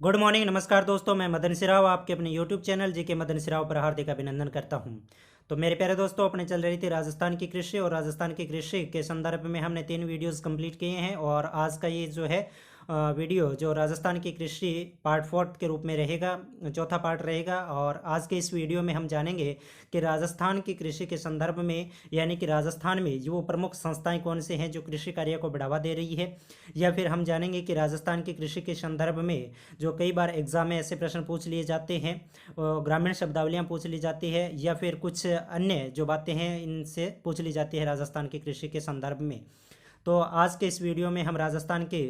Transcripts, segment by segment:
Good morning, नमस्कार दोस्तों। मैं मदन सिराव आपके अपने यूट्यूब चैनल जी के मदन सिराव पर हार्दिक अभिनंदन करता हूं। तो मेरे प्यारे दोस्तों, अपने चल रही थी राजस्थान की कृषि और राजस्थान की कृषि के संदर्भ में हमने 3 वीडियोस कंप्लीट किए हैं और आज का ये जो है वीडियो जो राजस्थान की कृषि पार्ट 4 के रूप में रहेगा, चौथा पार्ट रहेगा। और आज के इस वीडियो में हम जानेंगे कि राजस्थान की कृषि के संदर्भ में, यानी कि राजस्थान में जो प्रमुख संस्थाएं कौन से हैं जो कृषि कार्य को बढ़ावा दे रही है, या फिर हम जानेंगे कि राजस्थान की कृषि के संदर्भ में जो कई बार एग्जाम में ऐसे प्रश्न पूछ लिए जाते हैं, ग्रामीण शब्दावलियाँ पूछ ली जाती है, या फिर कुछ अन्य जो बातें हैं इनसे पूछ ली जाती है राजस्थान की कृषि के संदर्भ में। तो आज के इस वीडियो में हम राजस्थान के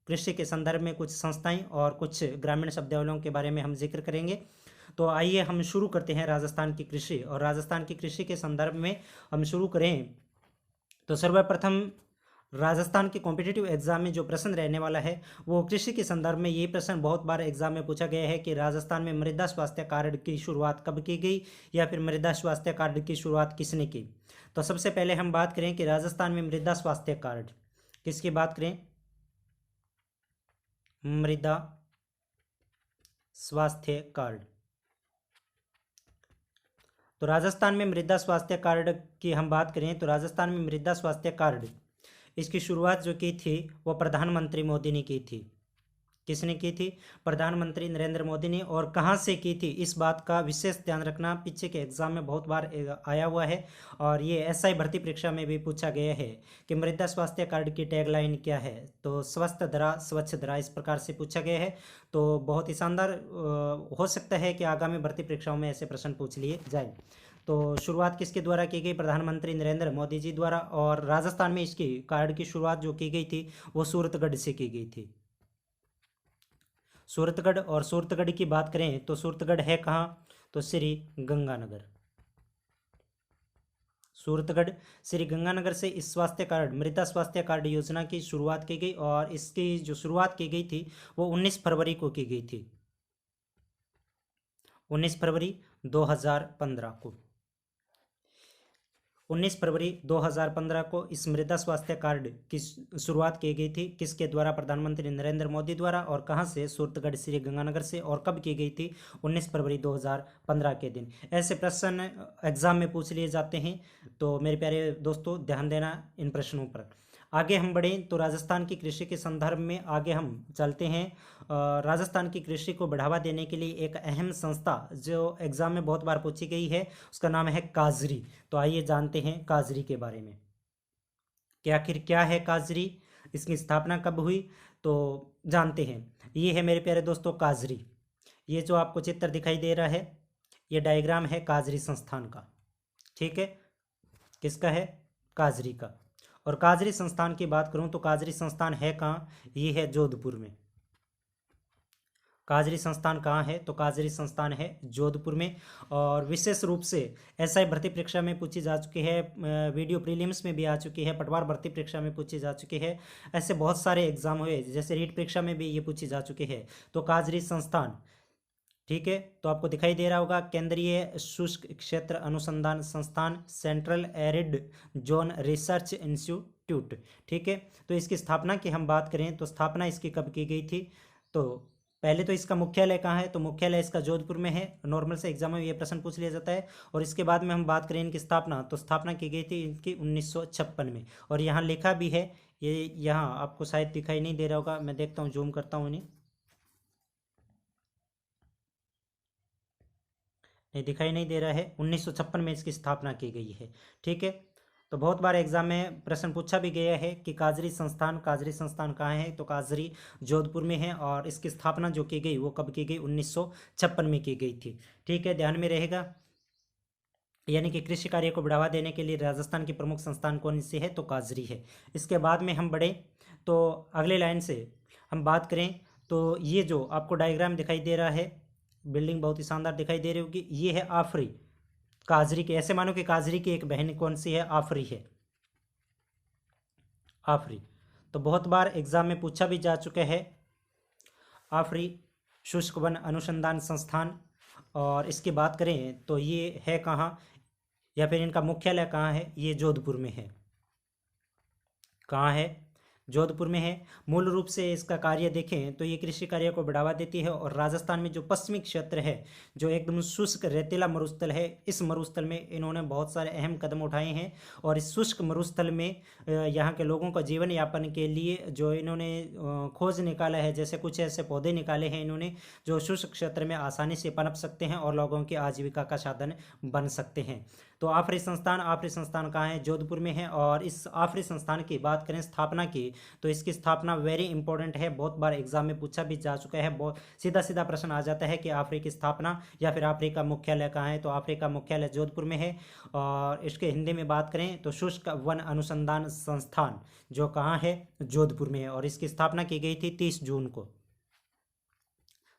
कृषि के संदर्भ में कुछ संस्थाएं और कुछ ग्रामीण शब्दावलियों के बारे में हम जिक्र करेंगे। तो आइए हम शुरू करते हैं राजस्थान की कृषि। और राजस्थान की कृषि के संदर्भ में हम शुरू करें तो सर्वप्रथम राजस्थान के कॉम्पिटिटिव एग्जाम में जो प्रश्न रहने वाला है वो कृषि के संदर्भ में। ये प्रश्न बहुत बार एग्जाम में पूछा गया है कि राजस्थान में मृदा स्वास्थ्य कार्ड की शुरुआत कब की गई, या फिर मृदा स्वास्थ्य कार्ड की शुरुआत किसने की। तो सबसे पहले हम बात करें कि राजस्थान में मृदा स्वास्थ्य कार्ड किसकी बात करें, मृदा स्वास्थ्य कार्ड। तो राजस्थान में मृदा स्वास्थ्य कार्ड की हम बात करें तो राजस्थान में मृदा स्वास्थ्य कार्ड इसकी शुरुआत जो की थी वो प्रधानमंत्री मोदी ने की थी। किसने की थी? प्रधानमंत्री नरेंद्र मोदी ने। और कहाँ से की थी, इस बात का विशेष ध्यान रखना, पीछे के एग्जाम में बहुत बार आया हुआ है और ये एसआई भर्ती परीक्षा में भी पूछा गया है कि मृदा स्वास्थ्य कार्ड की टैगलाइन क्या है। तो स्वस्थ धरा स्वच्छ धरा, इस प्रकार से पूछा गया है। तो बहुत ही शानदार हो सकता है कि आगामी भर्ती परीक्षाओं में ऐसे प्रश्न पूछ लिए जाए। तो शुरुआत किसके द्वारा की गई? प्रधानमंत्री नरेंद्र मोदी जी द्वारा। और राजस्थान में इसकी कार्ड की शुरुआत जो की गई थी वो सूरतगढ़ से की गई थी। सूरतगढ़। और सूरतगढ़ की बात करें तो सूरतगढ़ है कहाँ? तो श्री गंगानगर। सूरतगढ़ श्री गंगानगर से इस स्वास्थ्य कार्ड, मृदा स्वास्थ्य कार्ड योजना की शुरुआत की गई। और इसकी जो शुरुआत की गई थी वो 19 फरवरी को की गई थी, 19 फरवरी 2015 को। 19 फरवरी 2015 को इस मृदा स्वास्थ्य कार्ड की शुरुआत की गई थी। किसके द्वारा? प्रधानमंत्री नरेंद्र मोदी द्वारा। और कहाँ से? सूरतगढ़ श्री गंगानगर से। और कब की गई थी? 19 फरवरी 2015 के दिन। ऐसे प्रश्न एग्जाम में पूछ लिए जाते हैं, तो मेरे प्यारे दोस्तों ध्यान देना इन प्रश्नों पर। आगे हम बढ़ें तो राजस्थान की कृषि के संदर्भ में आगे हम चलते हैं। राजस्थान की कृषि को बढ़ावा देने के लिए एक अहम संस्था जो एग्जाम में बहुत बार पूछी गई है उसका नाम है काजरी। तो आइए जानते हैं काजरी के बारे में कि आखिर क्या है काजरी, इसकी स्थापना कब हुई। तो जानते हैं। ये है मेरे प्यारे दोस्तों काजरी। ये जो आपको चित्र दिखाई दे रहा है ये डायग्राम है काजरी संस्थान का। ठीक है, किसका है? काजरी का। और काजरी संस्थान की बात करूं तो काजरी संस्थान है कहाँ? ये है जोधपुर में। काजरी संस्थान कहाँ है? तो काजरी संस्थान है जोधपुर में। और विशेष रूप से एसआई भर्ती परीक्षा में पूछी जा चुकी है, वीडियो प्रीलिम्स में भी आ चुकी है, पटवार भर्ती परीक्षा में पूछी जा चुकी है। ऐसे बहुत सारे एग्जाम हुए, जैसे रीट परीक्षा में भी ये पूछी जा चुकी है। तो काजरी संस्थान, ठीक है, तो आपको दिखाई दे रहा होगा केंद्रीय शुष्क क्षेत्र अनुसंधान संस्थान, central arid zone research institute. ठीक है, तो इसकी स्थापना की हम बात करें तो स्थापना इसकी कब की गई थी? तो पहले तो इसका मुख्यालय कहाँ है? तो मुख्यालय इसका जोधपुर में है। नॉर्मल से एग्जाम में ये प्रश्न पूछ लिया जाता है। और इसके बाद में हम बात करें इनकी स्थापना, तो स्थापना की गई थी इनकी 1956 में। और यहाँ लिखा भी है, ये यहाँ आपको शायद दिखाई नहीं दे रहा होगा, मैं देखता हूँ, जूम करता हूँ इन्हें। नहीं, दिखाई नहीं दे रहा है। 1956 में इसकी स्थापना की गई है। ठीक है, तो बहुत बार एग्जाम में प्रश्न पूछा भी गया है कि काजरी संस्थान कहाँ है? तो काजरी जोधपुर में है। और इसकी स्थापना जो की गई वो कब की गई? 1956 में की गई थी। ठीक है, ध्यान में रहेगा। यानी कि कृषि कार्य को बढ़ावा देने के लिए राजस्थान की प्रमुख संस्थान कौन सी है? तो काजरी है। इसके बाद में हम बढ़े तो अगले लाइन से हम बात करें तो ये जो आपको डायग्राम दिखाई दे रहा है, बिल्डिंग बहुत ही शानदार दिखाई दे रही होगी, ये है आफरी काजरी की। ऐसे मानो कि काजरी की एक बहन कौन सी है? आफरी है, आफरी। तो बहुत बार एग्जाम में पूछा भी जा चुका है आफरी शुष्क वन अनुसंधान संस्थान। और इसकी बात करें तो ये है कहाँ, या फिर इनका मुख्यालय कहाँ है? ये जोधपुर में है। कहाँ है? जोधपुर में है। मूल रूप से इसका कार्य देखें तो ये कृषि कार्य को बढ़ावा देती है। और राजस्थान में जो पश्चिमी क्षेत्र है, जो एकदम शुष्क रेतीला मरुस्थल है, इस मरुस्थल में इन्होंने बहुत सारे अहम कदम उठाए हैं। और इस शुष्क मरुस्थल में यहाँ के लोगों का जीवन यापन के लिए जो इन्होंने खोज निकाला है, जैसे कुछ ऐसे पौधे निकाले हैं इन्होंने जो शुष्क क्षेत्र में आसानी से पनप सकते हैं और लोगों की आजीविका का साधन बन सकते हैं। तो आफरी संस्थान कहाँ है? जोधपुर में है। और इस आफरी संस्थान की बात करें स्थापना की, तो इसकी स्थापना वेरी इंपॉर्टेंट है, बहुत बार एग्जाम में पूछा भी जा चुका है। बहुत सीधा सीधा प्रश्न आ जाता है कि आफरी की स्थापना या फिर आफरी का मुख्यालय कहाँ है? तो आफरी का मुख्यालय जोधपुर में है। और इसके हिंदी में बात करें तो शुष्क वन अनुसंधान संस्थान जो कहाँ है? जोधपुर में है। और इसकी स्थापना की गई थी 30 जून को।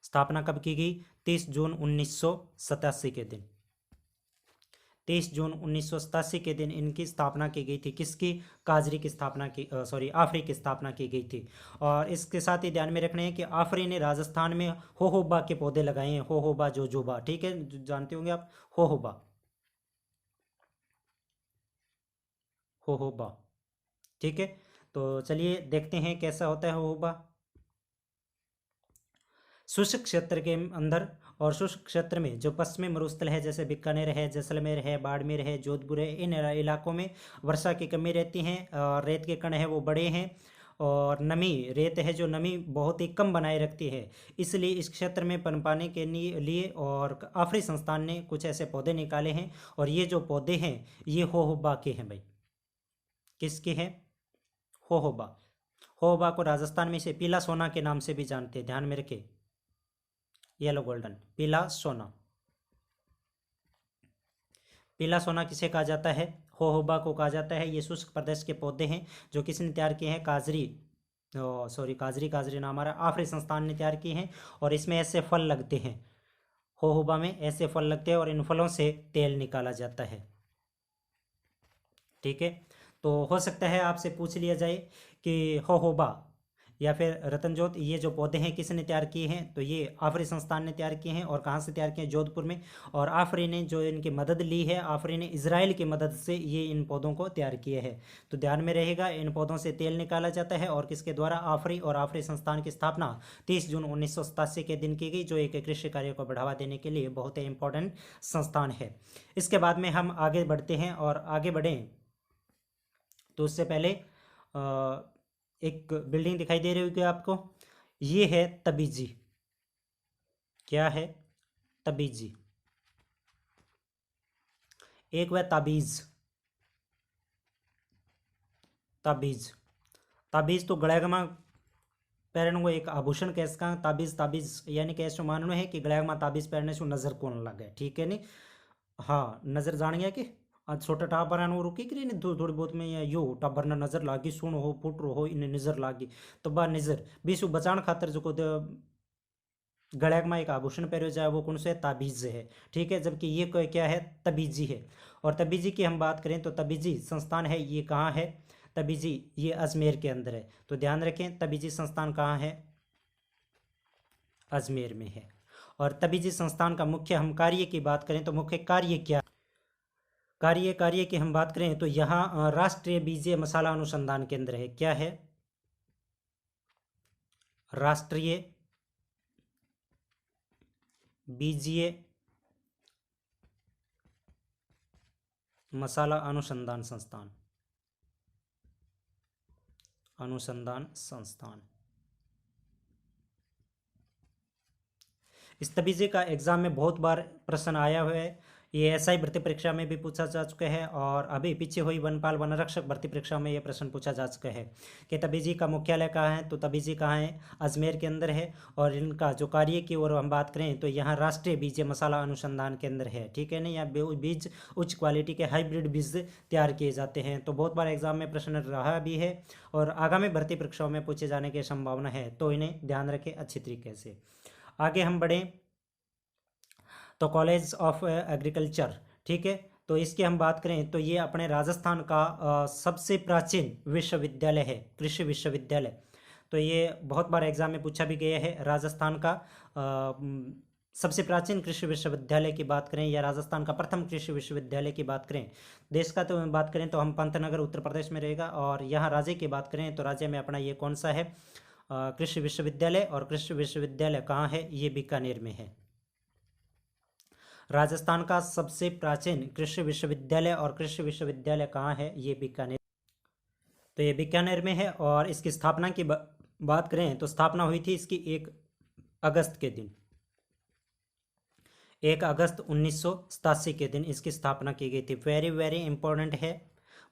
स्थापना कब की गई? 30 जून 1987 के दिन। 30 जून 1987 के दिन इनकी स्थापना की गई थी। किसकी? काजरी की स्थापना की, सॉरी, आफरी की स्थापना की गई थी। और इसके साथ ही ध्यान में रखना है कि आफरी ने राजस्थान में होहोबा के पौधे लगाए हैं। होहोबा, जोजोबा, ठीक है, जानते होंगे आप, होहोबा, होहोबा, ठीक है। तो चलिए देखते हैं कैसा होता है होहोबा। शुष्क क्षेत्र के अंदर और शुष्क क्षेत्र में जो पश्चिमी मरुस्थल है, जैसे बीकानेर है, जैसलमेर है, बाड़मेर है, जोधपुर है, इन इलाकों में वर्षा की कमी रहती है और रेत के कण है वो बड़े हैं। और नमी, रेत है जो नमी बहुत ही कम बनाए रखती है। इसलिए इस क्षेत्र में पनपाने के लिए और आफरी संस्थान ने कुछ ऐसे पौधे निकाले हैं। और ये जो पौधे हैं ये होहोबा के हैं भाई। किसके हैं? होहोबा। होहोबा को राजस्थान में इसे पीला सोना के नाम से भी जानते हैं, ध्यान में रखें। येलो गोल्डन, पीला सोना। पीला सोना किसे कहा जाता है? होहोबा को कहा जाता है। ये शुष्क प्रदेश के पौधे हैं जो किसने तैयार किए हैं? काजरी नाम हमारा आफरी संस्थान ने तैयार किए हैं। और इसमें ऐसे फल लगते हैं, होहोबा में ऐसे फल लगते हैं और इन फलों से तेल निकाला जाता है, ठीक है। तो हो सकता है आपसे पूछ लिया जाए कि होहोबा या फिर रतनजोत, ये जो पौधे हैं किसने तैयार किए हैं? तो ये आफरी संस्थान ने तैयार किए हैं। और कहाँ से तैयार किए हैं? जोधपुर में। और आफरी ने जो इनकी मदद ली है, आफरी ने इजराइल की मदद से ये इन पौधों को तैयार किए हैं। तो ध्यान में रहेगा, इन पौधों से तेल निकाला जाता है। और किसके द्वारा? आफरी। और आफरी संस्थान की स्थापना 30 जून 1987 के दिन की गई, जो एक कृषि कार्य को बढ़ावा देने के लिए बहुत ही इंपॉर्टेंट संस्थान है। इसके बाद में हम आगे बढ़ते हैं। और आगे बढ़ें तो उससे पहले एक बिल्डिंग दिखाई दे रही होगी आपको, ये है तबीजी। क्या है? तबीजी। एक वह ताबीज, ताबीज, ताबीज तो गळ्यागमा पहनने को एक आभूषण कैसका ताबीज, ताबीज यानी कि ऐसा मानना है कि गळ्यागमा ताबीज पहनने से नजर कौन लगे, ठीक है नहीं? हाँ, नजर जान गया कि आज छोटा टाबर वो रुकी कि नहीं, थोड़ी बहुत में यो टाबर ना नजर लागी, सुन हो पुट हो इन्हें नजर लागी, तो बा नजर बीसु बचाण खातर जो को गळ्याक में एक आभूषण पहनो जाए वो कौन सा है? ताबीज है, ठीक है। जबकि ये कोई क्या है? तबीजी है। और तबीजी की हम बात करें तो तबीजी संस्थान है ये कहाँ है? तबीजी ये अजमेर के अंदर है। तो ध्यान रखें, तबीजी संस्थान कहाँ है? अजमेर में है। और तबीजी संस्थान का मुख्य हम कार्य की बात करें तो मुख्य कार्य क्या? कार्य की हम बात करें तो यहाँ राष्ट्रीय बीजीय मसाला अनुसंधान केंद्र है। क्या है? राष्ट्रीय बीजीय मसाला अनुसंधान संस्थान, इस तबीजे का एग्जाम में बहुत बार प्रश्न आया हुआ है। ये एसआई भर्ती परीक्षा में भी पूछा जा चुका है और अभी पीछे हुई वनपाल वनरक्षक भर्ती परीक्षा में ये प्रश्न पूछा जा चुका है कि तबीजी का मुख्यालय कहाँ है? तो तबीजी कहाँ है? अजमेर के अंदर है। और इनका जो कार्य की ओर हम बात करें तो यहाँ राष्ट्रीय बीज मसाला अनुसंधान केंद्र है, ठीक है ना। यहाँ बीज उच्च क्वालिटी के हाइब्रिड बीज तैयार किए जाते हैं। तो बहुत बार एग्जाम में प्रश्न रहा भी है और आगामी भर्ती परीक्षाओं में पूछे जाने की संभावना है, तो इन्हें ध्यान रखें अच्छी तरीके से। आगे हम बढ़ें तो कॉलेज ऑफ एग्रीकल्चर, ठीक है। तो इसकी हम बात करें तो ये अपने राजस्थान का सबसे प्राचीन विश्वविद्यालय है, कृषि विश्वविद्यालय। तो ये बहुत बार एग्जाम में पूछा भी गया है। राजस्थान का सबसे प्राचीन कृषि विश्वविद्यालय की बात करें या राजस्थान का प्रथम कृषि विश्वविद्यालय की बात करें, देश का तो बात करें तो हम पंतनगर उत्तर प्रदेश में रहेगा। और यहाँ राज्य की बात करें तो राज्य में अपना ये कौन सा है कृषि विश्वविद्यालय, और कृषि विश्वविद्यालय कहाँ है, ये बीकानेर में है। राजस्थान का सबसे प्राचीन कृषि विश्वविद्यालय और कृषि विश्वविद्यालय कहाँ है, ये बीकानेर, तो ये बीकानेर में है। और इसकी स्थापना की बात करें तो स्थापना हुई थी इसकी 1 अगस्त के दिन, 1 अगस्त 1987 के दिन इसकी स्थापना की गई थी। वेरी वेरी इंपॉर्टेंट है,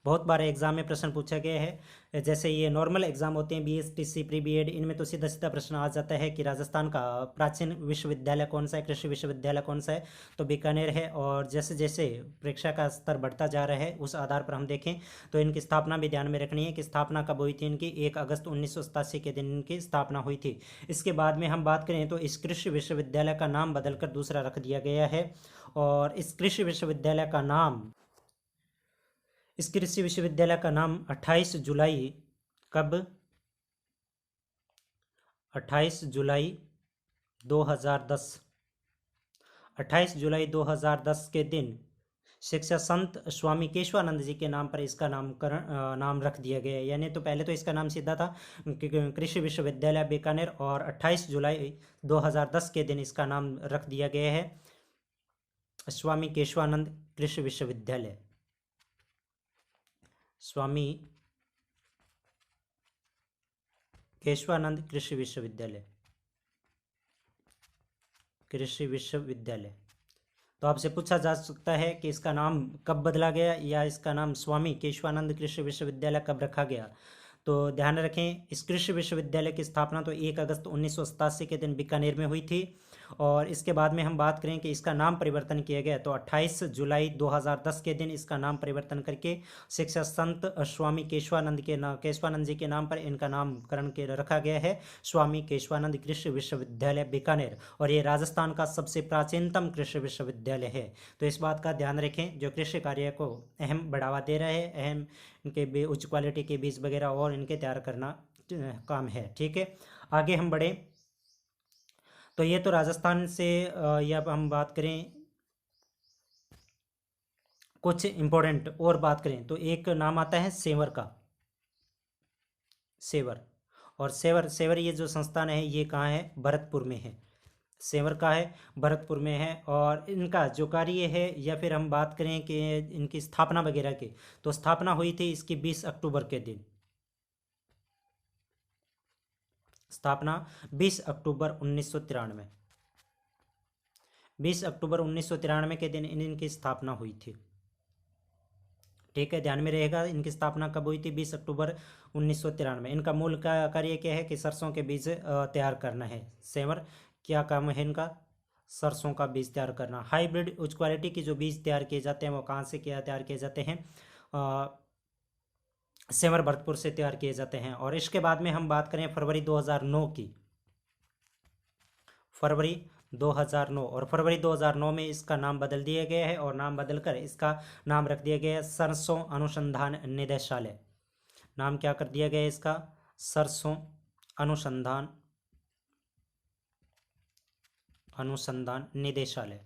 बहुत बार एग्जाम में प्रश्न पूछा गया है। जैसे ये नॉर्मल एग्जाम होते हैं बीएसटीसी प्री बीएड, इनमें तो सीधा सीधा प्रश्न आ जाता है कि राजस्थान का प्राचीन विश्वविद्यालय कौन सा है, कृषि विश्वविद्यालय कौन सा है, तो बीकानेर है। और जैसे जैसे परीक्षा का स्तर बढ़ता जा रहा है उस आधार पर हम देखें तो इनकी स्थापना भी ध्यान में रखनी है कि स्थापना कब हुई थी इनकी, 1 अगस्त 1987 के दिन इनकी स्थापना हुई थी। इसके बाद में हम बात करें तो इस कृषि विश्वविद्यालय का नाम बदलकर दूसरा रख दिया गया है। और इस कृषि विश्वविद्यालय का नाम 28 जुलाई कब, 28 जुलाई 2010, 28 जुलाई 2010 के दिन शिक्षा संत स्वामी केशवानंद जी के नाम पर इसका नाम रख दिया गया है। यानी तो पहले तो इसका नाम सीधा था कृषि विश्वविद्यालय बीकानेर, और 28 जुलाई 2010 के दिन इसका नाम रख दिया गया है स्वामी केशवानंद कृषि विश्वविद्यालय, स्वामी केशवानंद कृषि विश्वविद्यालय, कृषि विश्वविद्यालय। तो आपसे पूछा जा सकता है कि इसका नाम कब बदला गया या इसका नाम स्वामी केशवानंद कृषि विश्वविद्यालय कब रखा गया। तो ध्यान रखें, इस कृषि विश्वविद्यालय की स्थापना तो 1 अगस्त 1987 के दिन बीकानेर में हुई थी। और इसके बाद में हम बात करें कि इसका नाम परिवर्तन किया गया तो 28 जुलाई 2010 के दिन इसका नाम परिवर्तन करके शिक्षा संत स्वामी केशवानंद जी के नाम पर इनका नामकरण के रखा गया है स्वामी केशवानंद कृषि विश्वविद्यालय बीकानेर। और ये राजस्थान का सबसे प्राचीनतम कृषि विश्वविद्यालय है। तो इस बात का ध्यान रखें, जो कृषि कार्य को अहम बढ़ावा दे रहे हैं, अहम इनके उच्च क्वालिटी के बीज वगैरह और इनके तैयार करना काम है। ठीक है, आगे हम बढ़े तो ये तो राजस्थान से या हम बात करें कुछ इंपॉर्टेंट और बात करें तो एक नाम आता है सेवर का, सेवर। और सेवर ये जो संस्थान है ये कहाँ है, भरतपुर में है। सेवर का है, भरतपुर में है। और इनका जो कार्य है या फिर हम बात करें कि इनकी स्थापना वगैरह की, तो स्थापना हुई थी इसकी 20 अक्टूबर के दिन, स्थापना 20 अक्टूबर 1993, 20 अक्टूबर 1993 के दिन इनकी स्थापना हुई थी। ठीक है, ध्यान में रहेगा इनकी स्थापना कब हुई थी, 20 अक्टूबर 1993। इनका मूल का कार्य क्या है कि सरसों के बीज तैयार करना है। सेवर क्या काम है इनका, सरसों का बीज तैयार करना। हाइब्रिड उच्च क्वालिटी की जो बीज तैयार किए जाते हैं वो कहाँ से तैयार किए जाते हैं, सेवर भरतपुर से तैयार किए जाते हैं। और इसके बाद में हम बात करें फरवरी 2009 की, फरवरी 2009, और फरवरी 2009 में इसका नाम बदल दिया गया है और नाम बदलकर इसका नाम रख दिया गया है सरसों अनुसंधान निदेशालय। नाम क्या कर दिया गया है इसका, सरसों अनुसंधान निदेशालय,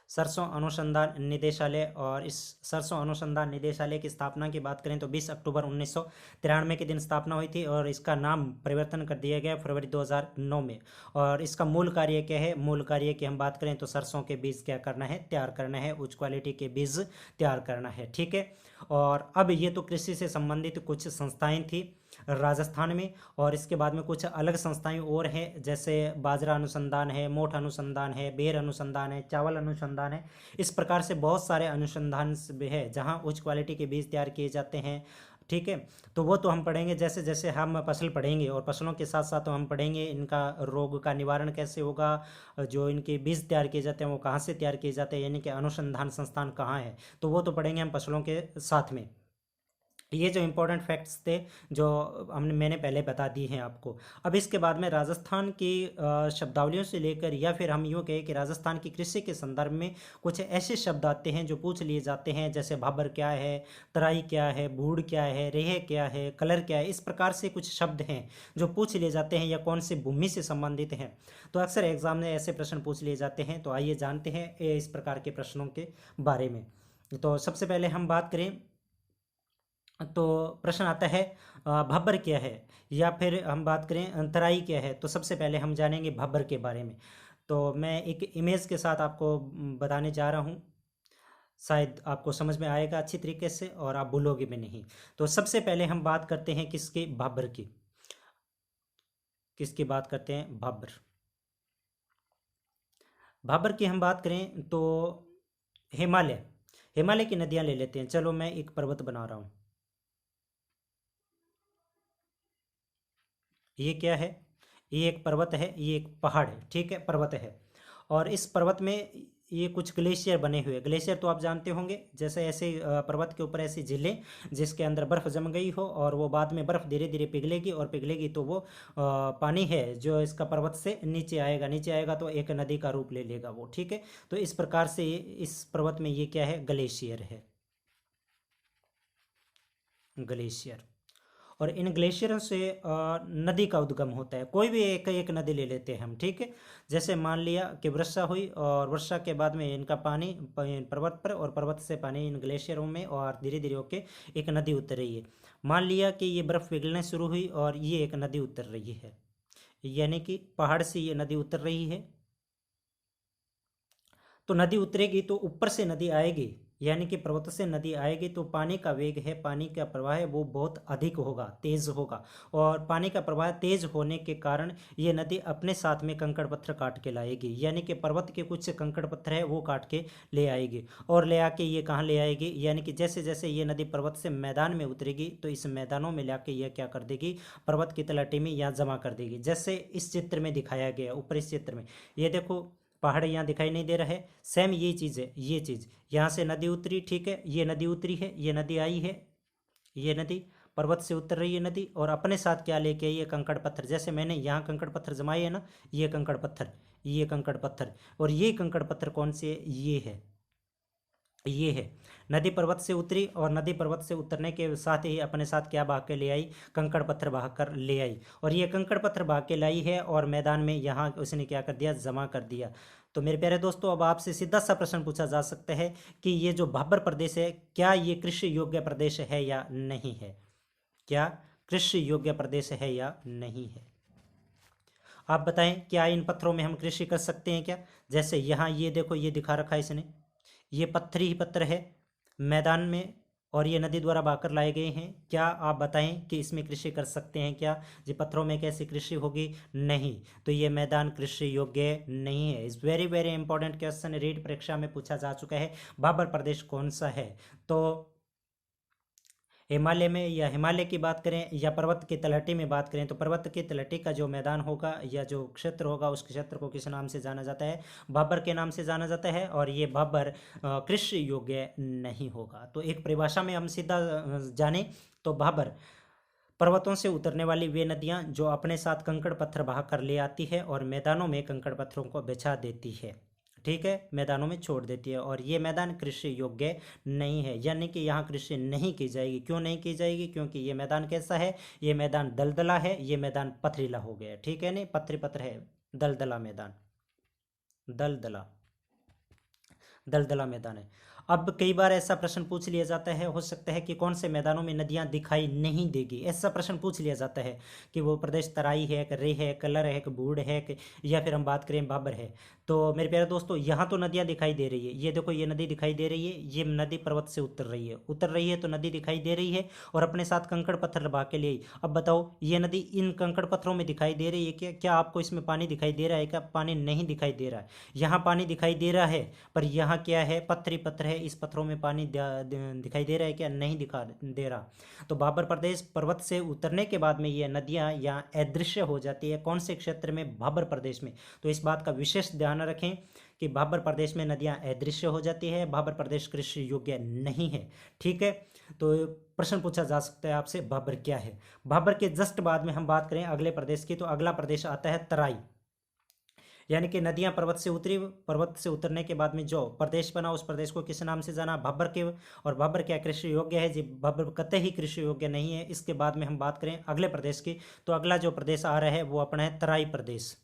सरसों अनुसंधान निदेशालय। और इस सरसों अनुसंधान निदेशालय की स्थापना की बात करें तो 20 अक्टूबर 1993 के दिन स्थापना हुई थी और इसका नाम परिवर्तन कर दिया गया फरवरी 2009 में। और इसका मूल कार्य क्या है, मूल कार्य की हम बात करें तो सरसों के बीज क्या करना है, तैयार करना है, उच्च क्वालिटी के बीज तैयार करना है। ठीक है, और अब ये तो कृषि से संबंधित कुछ संस्थाएं थी राजस्थान में। और इसके बाद में कुछ अलग संस्थाएं और हैं, जैसे बाजरा अनुसंधान है, मोठ अनुसंधान है, बेर अनुसंधान है, चावल अनुसंधान है। इस प्रकार से बहुत सारे अनुसंधान है जहां उच्च क्वालिटी के बीज तैयार किए जाते हैं। ठीक है, तो वो तो हम पढ़ेंगे जैसे जैसे हम फसल पढ़ेंगे, और फसलों के साथ साथ तो हम पढ़ेंगे इनका रोग का निवारण कैसे होगा, जो इनके बीज तैयार किए जाते हैं वो कहाँ से तैयार किए जाते हैं, यानी कि अनुसंधान संस्थान कहाँ है, तो वो तो पढ़ेंगे हम फसलों के साथ में। ये जो इम्पोर्टेंट फैक्ट्स थे जो मैंने पहले बता दिए हैं आपको। अब इसके बाद में राजस्थान की शब्दावलियों से लेकर, या फिर हम यूँ कहें कि राजस्थान की कृषि के संदर्भ में कुछ ऐसे शब्द आते हैं जो पूछ लिए जाते हैं, जैसे भाबर क्या है, तराई क्या है, बूढ़ क्या है, रेह क्या है, कलर क्या है। इस प्रकार से कुछ शब्द हैं जो पूछ लिए जाते हैं या कौन से भूमि से संबंधित हैं। तो अक्सर एग्जाम में ऐसे प्रश्न पूछ लिए जाते हैं। तो आइए जानते हैं इस प्रकार के प्रश्नों के बारे में। तो सबसे पहले हम बात करें तो प्रश्न आता है भब्बर क्या है, या फिर हम बात करें अंतराई क्या है। तो सबसे पहले हम जानेंगे भब्बर के बारे में। तो मैं एक इमेज के साथ आपको बताने जा रहा हूँ, शायद आपको समझ में आएगा अच्छी तरीके से और आप भूलोगे भी नहीं। तो सबसे पहले हम बात करते हैं किसकी, भब्बर की। किसकी बात करते हैं, भब्बर। भब्बर की हम बात करें तो हिमालय, हिमालय की नदियाँ ले लेते हैं। चलो मैं एक पर्वत बना रहा हूँ। ये क्या है, ये एक पर्वत है, ये एक पहाड़ है, ठीक है, पर्वत है। और इस पर्वत में ये कुछ ग्लेशियर बने हुए। ग्लेशियर तो आप जानते होंगे, जैसे ऐसे पर्वत के ऊपर ऐसी झीलें जिसके अंदर बर्फ़ जम गई हो और वो बाद में बर्फ़ धीरे धीरे पिघलेगी, और पिघलेगी तो वो पानी है जो इसका पर्वत से नीचे आएगा, नीचे आएगा तो एक नदी का रूप ले लेगा वो, ठीक है। तो इस प्रकार से इस पर्वत में ये क्या है, ग्लेशियर है, ग्लेशियर। और इन ग्लेशियरों से नदी का उद्गम होता है। कोई भी एक एक नदी ले लेते हैं हम, ठीक है। जैसे मान लिया कि वर्षा हुई, और वर्षा के बाद में इनका पानी पर्वत पर, और पर्वत से पानी इन ग्लेशियरों में, और धीरे धीरे होके एक नदी उतर रही है। मान लिया कि ये बर्फ़ पिघलने शुरू हुई और ये एक नदी उतर रही है, यानी कि पहाड़ से ये नदी उतर रही है। तो नदी उतरेगी तो ऊपर से नदी आएगी, यानी कि पर्वत से नदी आएगी तो पानी का वेग है, पानी का प्रवाह है, वो बहुत अधिक होगा, तेज होगा। और पानी का प्रवाह तेज होने के कारण ये नदी अपने साथ में कंकड़ पत्थर काट के लाएगी, यानी कि पर्वत के कुछ कंकड़ पत्थर है वो काट के ले आएगी। और ले आके ये कहाँ ले आएगी, यानी कि जैसे जैसे ये नदी पर्वत से मैदान में उतरेगी तो इस मैदानों में लाके यह क्या कर देगी, पर्वत की तलहटी में यहाँ जमा कर देगी। जैसे इस चित्र में दिखाया गया, ऊपर इस चित्र में ये देखो, पहाड़ यहाँ दिखाई नहीं दे रहा है। सेम ये चीज़ है, ये चीज़ यहाँ से नदी उतरी, ठीक है, ये नदी उतरी है, ये नदी आई है, ये नदी पर्वत से उतर रही है नदी, और अपने साथ क्या लेके आई है, कंकड़ पत्थर। जैसे मैंने यहाँ कंकड़ पत्थर जमाए है ना, ये कंकड़ पत्थर, ये कंकड़ पत्थर, और ये कंकड़ पत्थर कौन से है, ये है, ये है। नदी पर्वत से उतरी, और नदी पर्वत से उतरने के साथ ही अपने साथ क्या बहा के ले आई, कंकड़ पत्थर बहा कर ले आई। और ये कंकड़ पत्थर बहा के लाई है, और मैदान में यहाँ उसने क्या कर दिया, जमा कर दिया। तो मेरे प्यारे दोस्तों, अब आपसे सीधा सा प्रश्न पूछा जा सकता है कि ये जो भाबर प्रदेश है, क्या ये कृषि योग्य प्रदेश है या नहीं है, क्या कृषि योग्य प्रदेश है या नहीं है। आप बताएं, क्या इन पत्थरों में हम कृषि कर सकते हैं क्या। जैसे यहाँ ये देखो, ये दिखा रखा है इसने, ये पत्थर ही पत्थर है मैदान में, और ये नदी द्वारा बहाकर लाए गए हैं। क्या आप बताएं कि इसमें कृषि कर सकते हैं क्या, जी पत्थरों में कैसी कृषि होगी, नहीं। तो ये मैदान कृषि योग्य नहीं है। इस very very important question REET परीक्षा में पूछा जा चुका है। भाबर प्रदेश कौन सा है, तो हिमालय में, या हिमालय की बात करें या पर्वत की तलहटी में बात करें, तो पर्वत की तलहटी का जो मैदान होगा या जो क्षेत्र होगा, उस क्षेत्र को किस नाम से जाना जाता है, भाबर के नाम से जाना जाता है। और ये भाबर कृषि योग्य नहीं होगा। तो एक परिभाषा में हम सीधा जाने तो भाबर पर्वतों से उतरने वाली वे नदियाँ जो अपने साथ कंकड़ पत्थर बहा कर ले आती है और मैदानों में कंकड़ पत्थरों को बिछा देती है, ठीक है, मैदानों में छोड़ देती है। और ये मैदान कृषि योग्य नहीं है, यानी कि यहाँ कृषि नहीं की जाएगी। क्यों नहीं की जाएगी, क्योंकि ये मैदान कैसा है, ये मैदान दलदला है, ये मैदान पथरीला हो गया, ठीक है, नहीं पत्थर पत्थर है, दलदला मैदान, दलदला, दलदला मैदान है। अब कई बार ऐसा प्रश्न पूछ लिया जाता है, हो सकता है कि कौन से मैदानों में नदियां दिखाई नहीं देगी, ऐसा प्रश्न पूछ लिया जाता है कि वो प्रदेश तराई है, कि रेह है, कलर है, कि बूढ़ है, कि या फिर हम बात करें भाबर है। तो मेरे प्यारे दोस्तों, यहाँ तो नदियाँ दिखाई दे रही है, ये देखो ये नदी दिखाई दे रही है, ये नदी पर्वत से उतर रही है, उतर रही है तो नदी दिखाई दे रही है, और अपने साथ कंकड़ पत्थर बहा के ले आई। अब बताओ, ये नदी इन कंकड़ पत्थरों में दिखाई दे रही है क्या, क्या आपको इसमें पानी दिखाई दे रहा है क्या, पानी नहीं दिखाई दे रहा है। यहाँ पानी दिखाई दे रहा है, पर यहाँ क्या है, पत्थर ही पत्थर है, इस पत्थरों में पानी दिखाई दे रहा है क्या, नहीं दिखा दे रहा। तो भाबर प्रदेश पर्वत से उतरने के बाद में ये नदियाँ यहाँ अदृश्य हो जाती है। कौन से क्षेत्र में, भाबर प्रदेश में। तो इस बात का विशेष ध्यान रखें कि भाबर प्रदेश में नदियाँ अदृश्य हो जाती है, भाबर प्रदेश कृषि योग्य नहीं है, ठीक है। तो प्रश्न पूछा जा सकता है आपसे भाबर क्या है। भाबर के जस्ट बाद में हम बात करें अगले प्रदेश की, तो अगला प्रदेश आता है तराई, यानी कि नदियां पर्वत से उतरी, पर्वत से उतरने के बाद में जो प्रदेश बना उस प्रदेश को किस नाम से जाना, भाबर के। और भाबर क्या कृषि योग्य है जी? भाबर कतई ही कृषि योग्य नहीं है। इसके बाद में हम बात करें अगले प्रदेश की, तो अगला जो प्रदेश आ रहा है वो अपना है तराई प्रदेश।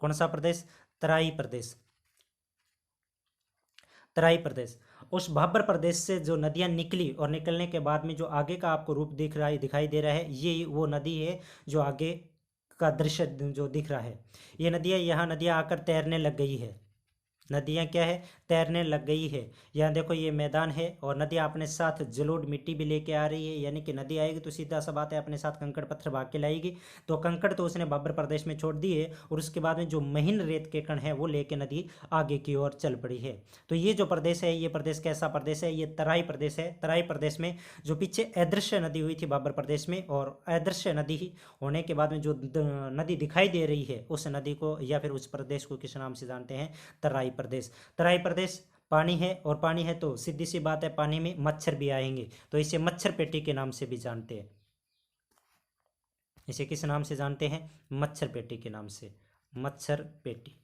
कौन सा प्रदेश? तराई प्रदेश। तराई प्रदेश। उस भाबर प्रदेश से जो नदियां निकली और निकलने के बाद में जो आगे का आपको रूप दिख रहा है, दिखाई दे रहा है, ये वो नदी है जो आगे का दृश्य जो दिख रहा है। ये नदियां, यहाँ नदियां आकर तैरने लग गई है। नदियां क्या है? तैरने लग गई है। यहाँ देखो ये मैदान है और नदियां अपने साथ जलोढ़ मिट्टी भी लेके आ रही है, यानी कि नदी आएगी तो सीधा सा बात है अपने साथ कंकड़ पत्थर भाग के लाएगी। तो कंकड़ तो उसने भाबर प्रदेश में छोड़ दिए और उसके बाद में जो महीन रेत के कण है वो लेके नदी आगे की ओर चल पड़ी है। तो ये जो प्रदेश है, ये प्रदेश कैसा प्रदेश है? ये तराई प्रदेश है। तराई प्रदेश में जो पीछे अदृश्य नदी हुई थी भाबर प्रदेश में, और अदृश्य नदी होने के बाद में जो नदी दिखाई दे रही है उस नदी को या फिर उस प्रदेश को किस नाम से जानते हैं? तराई प्रदेश। तराई प्रदेश पानी है, और पानी है तो सीधी सी बात है पानी में मच्छर भी आएंगे, तो इसे मच्छर पेटी के नाम से भी जानते हैं। इसे किस नाम से जानते हैं? मच्छर पेटी के नाम से। मच्छर पेटी।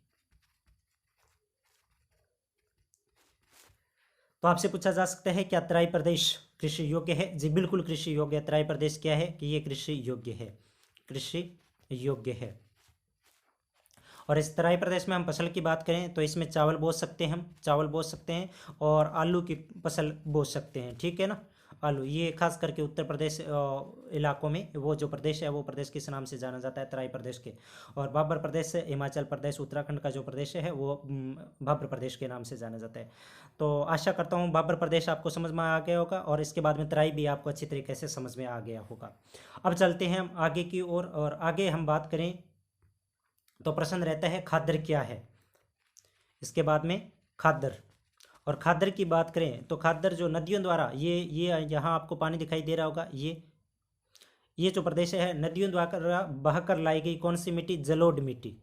तो आपसे पूछा जा सकता है क्या तराई प्रदेश कृषि योग्य है? जी बिल्कुल कृषि योग्य है। तराई प्रदेश क्या है कि ये कृषि योग्य है, कृषि योग्य है। और इस तराई प्रदेश में हम फसल की बात करें तो इसमें चावल बो सकते हैं, हम चावल बो सकते हैं, और आलू की फसल बो सकते हैं, ठीक है ना। आलू, ये खास करके उत्तर प्रदेश इलाकों में वो जो प्रदेश है वो प्रदेश किस नाम से जाना जाता है? तराई प्रदेश के। और भाबर प्रदेश, हिमाचल प्रदेश, उत्तराखंड का जो प्रदेश है वो भाबर प्रदेश के नाम से जाना जाता है। तो आशा करता हूँ भाबर प्रदेश आपको समझ में आ गया होगा और इसके बाद में तराई भी आपको अच्छी तरीके से समझ में आ गया होगा। अब चलते हैं हम आगे की ओर, और आगे हम बात करें तो प्रश्न रहता है खादर क्या है। इसके बाद में खादर, और खादर की बात करें तो खादर जो नदियों द्वारा, ये यहाँ आपको पानी दिखाई दे रहा होगा, ये जो प्रदेश है नदियों द्वारा बहकर लाई गई कौन सी मिट्टी? जलोढ़ मिट्टी।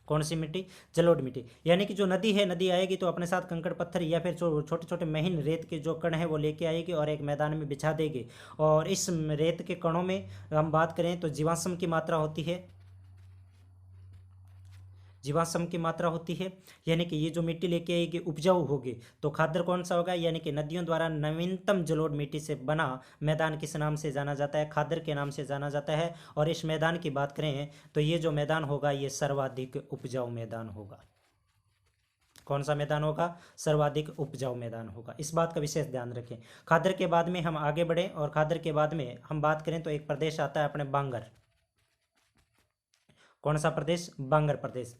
कौन सी मिट्टी? जलोढ़ मिट्टी। यानी कि जो नदी है, नदी आएगी तो अपने साथ कंकड़ पत्थर या फिर जो छोटे छोटे महीन रेत के जो कण है वो लेके आएगी और एक मैदान में बिछा देगी। और इस रेत के कणों में हम बात करें तो जीवाश्म की मात्रा होती है, जीवाश्म की मात्रा होती है, यानी कि ये जो मिट्टी लेके आएगी उपजाऊ होगी। तो खादर कौन सा होगा? यानी कि नदियों द्वारा नवीनतम जलोढ़ मिट्टी से बना मैदान किस नाम से जाना जाता है? खादर के नाम से जाना जाता है। और इस मैदान की बात करें तो ये जो मैदान होगा ये सर्वाधिक उपजाऊ मैदान होगा। कौन सा मैदान होगा? सर्वाधिक उपजाऊ मैदान होगा। इस बात का विशेष ध्यान रखें। खादर के बाद में हम आगे बढ़े, और खादर के बाद में हम बात करें तो एक प्रदेश आता है अपने बांगर। कौन सा प्रदेश? बांगर प्रदेश।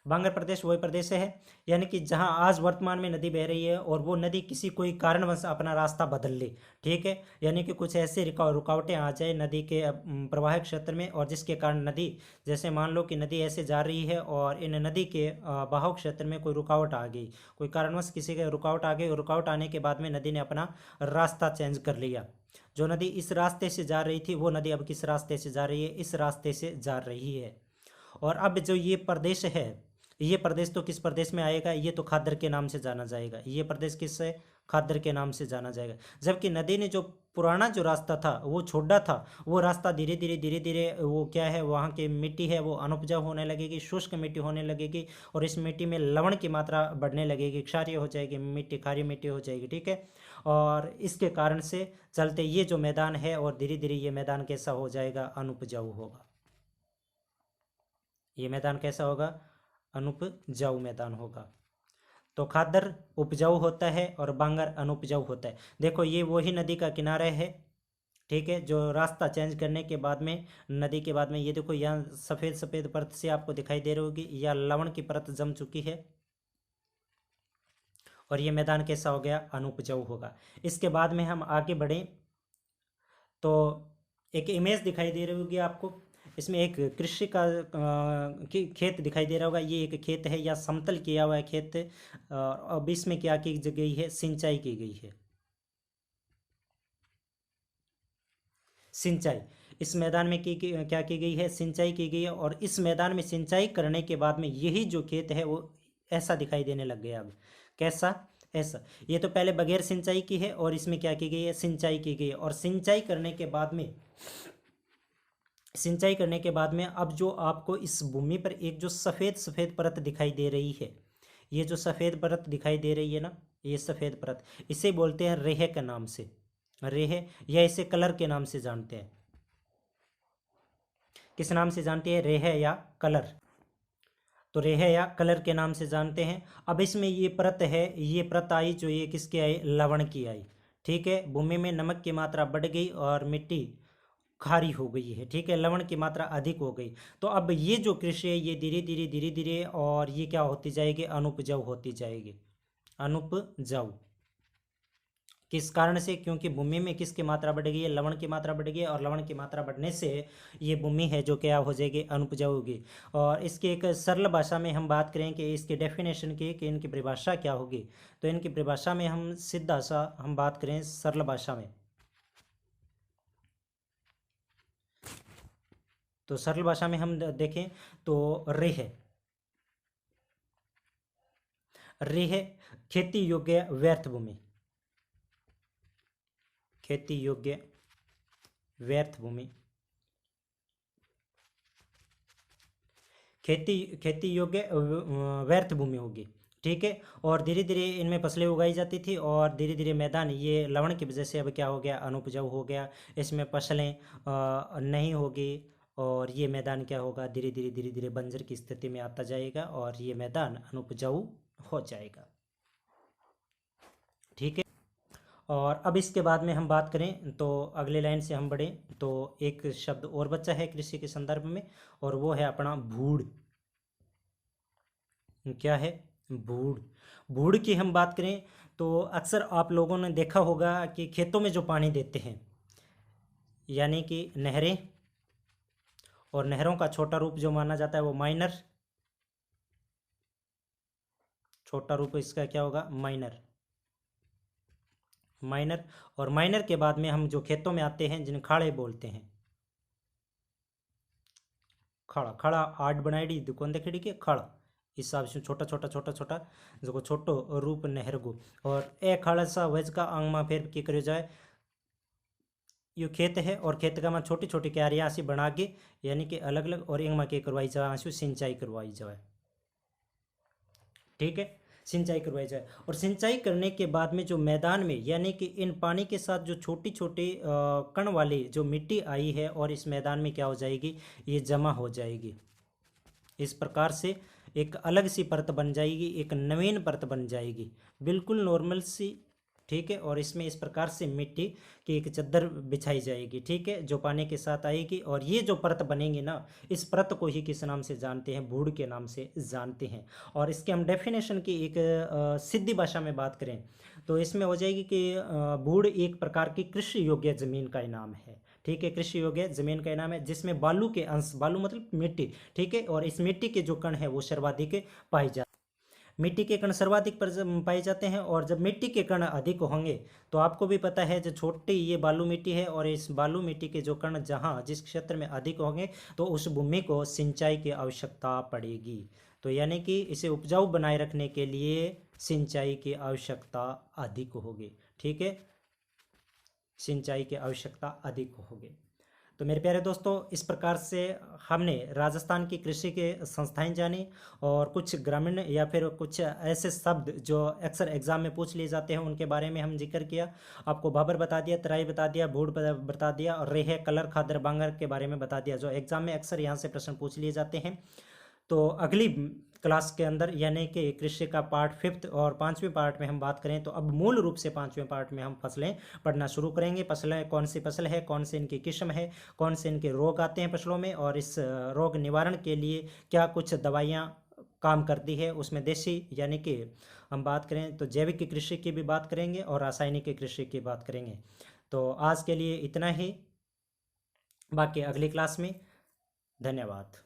बांगर प्रदेश वही प्रदेश है यानी कि जहां आज वर्तमान में नदी बह रही है और वो नदी किसी कोई कारणवश अपना रास्ता बदल ले, ठीक है, यानी कि कुछ ऐसे रुकावटें आ जाए नदी के प्रवाह क्षेत्र में, और जिसके कारण नदी, जैसे मान लो कि नदी ऐसे जा रही है और इन नदी के बहाव क्षेत्र में कोई रुकावट आ गई, कोई कारणवश किसी के रुकावट आ गई, रुकावट आने के बाद में नदी ने अपना रास्ता चेंज कर लिया। जो नदी इस रास्ते से जा रही थी वो नदी अब किस रास्ते से जा रही है? इस रास्ते से जा रही है। और अब जो ये प्रदेश है, ये प्रदेश तो किस प्रदेश में आएगा? ये तो खादर के नाम से जाना जाएगा। ये प्रदेश किस है? खादर के नाम से जाना जाएगा। जबकि नदी ने जो पुराना जो रास्ता था वो छोड़ा था, वो रास्ता धीरे धीरे वो क्या है, वहाँ की मिट्टी है वो अनुपजाऊ होने लगेगी, शुष्क मिट्टी होने लगेगी, और इस मिट्टी में लवण की मात्रा बढ़ने लगेगी, क्षारीय हो जाएगी मिट्टी, खारी मिट्टी हो जाएगी, ठीक है। और इसके कारण से चलते ये जो मैदान है, और धीरे धीरे ये मैदान कैसा हो जाएगा? अनुपजाऊ होगा। ये मैदान कैसा होगा? अनुपजाऊ मैदान होगा। तो खादर उपजाऊ होता है और बांगर अनुपजाऊ होता है। देखो ये वही नदी का किनारा है, ठीक है, जो रास्ता चेंज करने के बाद में नदी के बाद में ये देखो यहाँ सफ़ेद सफ़ेद परत से आपको दिखाई दे रही होगी, या लवण की परत जम चुकी है, और ये मैदान कैसा हो गया? अनुपजाऊ होगा। इसके बाद में हम आगे बढ़ें तो एक इमेज दिखाई दे रही होगी आपको, इसमें एक कृषि का खेत दिखाई दे रहा होगा। ये एक खेत है या समतल किया हुआ है खेत, अब इसमें क्या की गई है? सिंचाई की गई है। सिंचाई इस मैदान में क्या की गई है? सिंचाई की गई है। और इस मैदान में सिंचाई करने के बाद में यही जो खेत है वो ऐसा दिखाई देने लग गया। अब कैसा? ऐसा। ये तो पहले बगैर सिंचाई की है और इसमें क्या की गई है, सिंचाई की गई है। और सिंचाई करने के बाद में, सिंचाई करने के बाद में अब जो आपको इस भूमि पर एक जो सफ़ेद सफ़ेद परत दिखाई दे रही है, ये जो सफ़ेद परत दिखाई दे रही है ना, ये सफ़ेद परत, इसे बोलते हैं रेह के नाम से, रेह, या इसे कलर के नाम से जानते हैं। किस नाम से जानते हैं, रेह या कलर? तो रेह या कलर के नाम से जानते हैं। अब इसमें ये परत है, ये परत आई जो ये किसकी आई, लवण की आई। ठीक है, भूमि में नमक की मात्रा बढ़ गई और मिट्टी खारी हो गई है। ठीक है, लवण की मात्रा अधिक हो गई। तो अब ये जो कृषि है ये धीरे धीरे धीरे धीरे और ये क्या होती जाएगी, अनुपजाऊ होती जाएगी, अनुपजाऊ। किस कारण से, क्योंकि भूमि में किसकी मात्रा बढ़ गई है, लवण की मात्रा बढ़ गई है, और लवण की मात्रा बढ़ने से ये भूमि है जो क्या हो जाएगी, अनुपजाऊ होगी। और इसकी एक सरल भाषा में हम बात करें कि इसके डेफिनेशन की, कि इनकी परिभाषा क्या होगी, तो इनकी परिभाषा में हम सीधा सा हम बात करें सरल भाषा में, तो सरल भाषा में हम देखें तो रेह, रेह खेती योग्य व्यर्थ भूमि, खेती योग्य व्यर्थ भूमि, खेती योग्य व्यर्थ भूमि होगी। ठीक है, और धीरे धीरे इनमें फसलें उगाई जाती थी और धीरे धीरे मैदान ये लवण की वजह से अब क्या हो गया, अनुपजाऊ हो गया। इसमें फसलें नहीं होगी और ये मैदान क्या होगा, धीरे धीरे धीरे धीरे बंजर की स्थिति में आता जाएगा और ये मैदान अनुपजाऊ हो जाएगा। ठीक है, और अब इसके बाद में हम बात करें तो अगले लाइन से हम बढ़ें तो एक शब्द और बचा है कृषि के संदर्भ में, और वो है अपना भूड़। क्या है, भूड़। भूड़ की हम बात करें तो अक्सर आप लोगों ने देखा होगा कि खेतों में जो पानी देते हैं, यानी कि नहरें, और नहरों का छोटा रूप जो माना जाता है वो माइनर, छोटा रूप इसका क्या होगा, माइनर, माइनर। और माइनर के बाद में हम जो खेतों में आते हैं जिन्हें खाड़े बोलते हैं, खड़ा, खड़ा आठ बनाई दुकान देखी के खड़ा, इस हिसाब से छोटा छोटा छोटा छोटा जो छोटो रूप नहर गो। और ए खड़ा सा वेज का आंग में फिर की करे जाए, यो खेत है और खेत का में छोटी छोटी क्यारियाँ सी बना के, यानी कि अलग अलग, और इंग में के करवाई जाए, आंसू सिंचाई करवाई जाए। ठीक है, सिंचाई करवाई जाए। और सिंचाई करने के बाद में जो मैदान में, यानी कि इन पानी के साथ जो छोटी छोटी कण वाली जो मिट्टी आई है और इस मैदान में क्या हो जाएगी, ये जमा हो जाएगी। इस प्रकार से एक अलग सी परत बन जाएगी, एक नवीन परत बन जाएगी, बिल्कुल नॉर्मल सी। ठीक है, और इसमें इस प्रकार से मिट्टी की एक चद्दर बिछाई जाएगी। ठीक है, जो पानी के साथ आएगी, और ये जो परत बनेगी ना, इस परत को ही किस नाम से जानते हैं, भूड़ के नाम से जानते हैं। और इसके हम डेफिनेशन की एक सीधी भाषा में बात करें तो इसमें हो जाएगी कि भूड़ एक प्रकार की कृषि योग्य जमीन का इनाम है। ठीक है, कृषि योग्य जमीन का इनाम है जिसमें बालू के अंश, बालू मतलब मिट्टी, ठीक है, और इस मिट्टी के जो कण है वो सर्वाधिक पाई जाती, मिट्टी के कण सर्वाधिक पाए जाते हैं। और जब मिट्टी के कण अधिक होंगे तो आपको भी पता है जो छोटी ये बालू मिट्टी है, और इस बालू मिट्टी के जो कण जहाँ जिस क्षेत्र में अधिक होंगे तो उस भूमि को सिंचाई की आवश्यकता पड़ेगी। तो यानी कि इसे उपजाऊ बनाए रखने के लिए सिंचाई की आवश्यकता अधिक होगी। ठीक है, सिंचाई की आवश्यकता अधिक होगी। तो मेरे प्यारे दोस्तों, इस प्रकार से हमने राजस्थान की कृषि के संस्थाएं जानी, और कुछ ग्रामीण या फिर कुछ ऐसे शब्द जो अक्सर एग्जाम में पूछ लिए जाते हैं उनके बारे में हम जिक्र किया। आपको भाबर बता दिया, तराई बता दिया, भूड़ बता दिया, और रेह, कलर, खादर, बांगर के बारे में बता दिया, जो एग्जाम में अक्सर यहाँ से प्रश्न पूछ लिए जाते हैं। तो अगली क्लास के अंदर, यानी कि कृषि का पार्ट 5 और 5वें पार्ट में हम बात करें तो अब मूल रूप से 5वें पार्ट में हम फसलें पढ़ना शुरू करेंगे। फसलें कौन सी फसल है, कौन से इनकी किस्म है, कौन से इनके रोग आते हैं फसलों में, और इस रोग निवारण के लिए क्या कुछ दवाइयाँ काम करती है, उसमें देसी यानी कि हम बात करें तो जैविक कृषि की भी बात करेंगे और रासायनिक कृषि की बात करेंगे। तो आज के लिए इतना ही, बाकी अगली क्लास में। धन्यवाद।